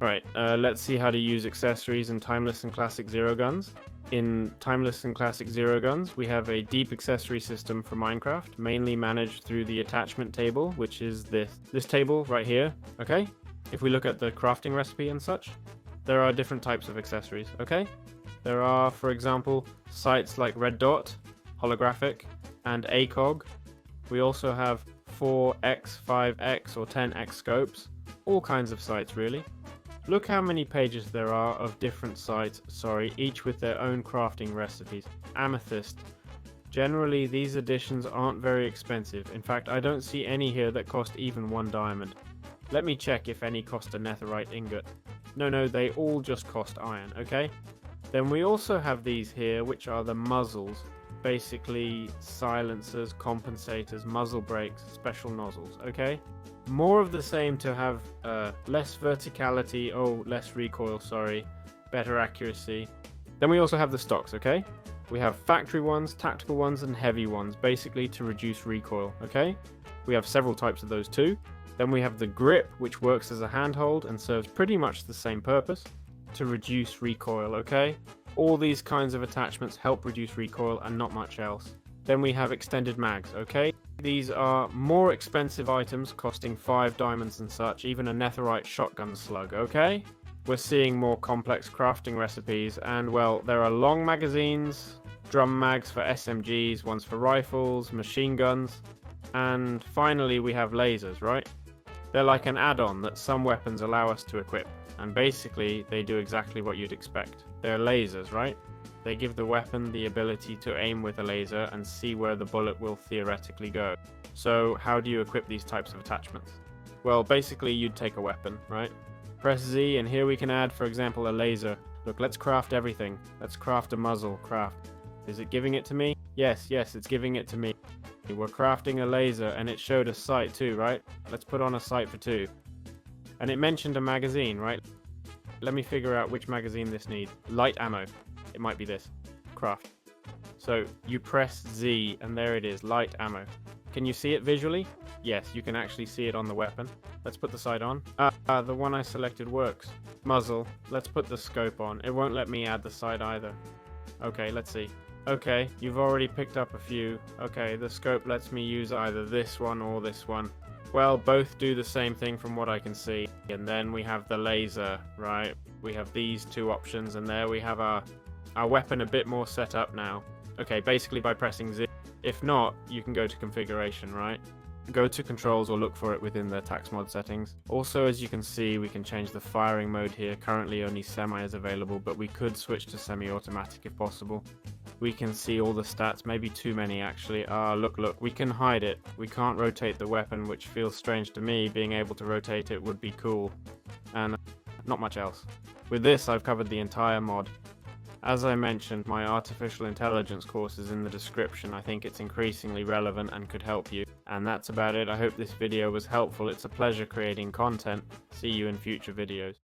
Right, let's see how to use accessories in Timeless and Classic Zero Guns. In Timeless and Classic Zero Guns, we have a deep accessory system for Minecraft, mainly managed through the attachment table, which is this table right here, okay? If we look at the crafting recipe and such, there are different types of accessories, okay? There are, for example, sights like Red Dot, Holographic, and ACOG. We also have 4x, 5x, or 10x scopes, all kinds of sights really. Look how many pages there are of different sights, each with their own crafting recipes. Amethyst. Generally, these editions aren't very expensive. In fact, I don't see any here that cost even 1 diamond. Let me check if any cost a netherite ingot. No, they all just cost iron, okay? Then we also have these here, which are the muzzles. Basically, silencers, compensators, muzzle brakes, special nozzles, okay? More of the same to have less verticality, less recoil, better accuracy. Then we also have the stocks, okay? We have factory ones, tactical ones, and heavy ones, basically to reduce recoil, okay? We have several types of those too. Then we have the grip, which works as a handhold and serves pretty much the same purpose, to reduce recoil, okay? All these kinds of attachments help reduce recoil and not much else. Then we have extended mags, okay? These are more expensive items costing 5 diamonds and such, even a netherite shotgun slug, okay? We're seeing more complex crafting recipes and, well, there are long magazines, drum mags for SMGs, ones for rifles, machine guns, and finally we have lasers, right? They're like an add-on that some weapons allow us to equip, and basically they do exactly what you'd expect. They're lasers, right? They give the weapon the ability to aim with a laser and see where the bullet will theoretically go. So how do you equip these types of attachments? Well, basically you'd take a weapon, right? Press Z and here we can add, for example, a laser. Look, let's craft everything. Let's craft a muzzle, craft. Is it giving it to me? Yes, it's giving it to me. We're crafting a laser and it showed a sight too, right? Let's put on a sight for 2. And it mentioned a magazine, right? Let me figure out which magazine this needs. Light ammo. It might be this. Craft. So you press Z and there it is, light ammo. Can you see it visually? Yes, you can actually see it on the weapon. Let's put the sight on. The one I selected works. Muzzle. Let's put the scope on. It won't let me add the sight either. Okay, let's see. Okay, you've already picked up a few. Okay, the scope lets me use either this one or this one. Well, both do the same thing from what I can see. And then we have the laser, right? We have these 2 options and there we have our weapon a bit more set up now. Okay, basically by pressing Z. If not, you can go to configuration, right? Go to controls or look for it within the tax mod settings. Also, as you can see, we can change the firing mode here. Currently only semi is available, but we could switch to semi-automatic if possible. We can see all the stats, maybe too many actually. Look, we can hide it. We can't rotate the weapon, which feels strange to me. Being able to rotate it would be cool. And not much else. With this, I've covered the entire mod. As I mentioned, my artificial intelligence course is in the description. I think it's increasingly relevant and could help you. And that's about it. I hope this video was helpful. It's a pleasure creating content. See you in future videos.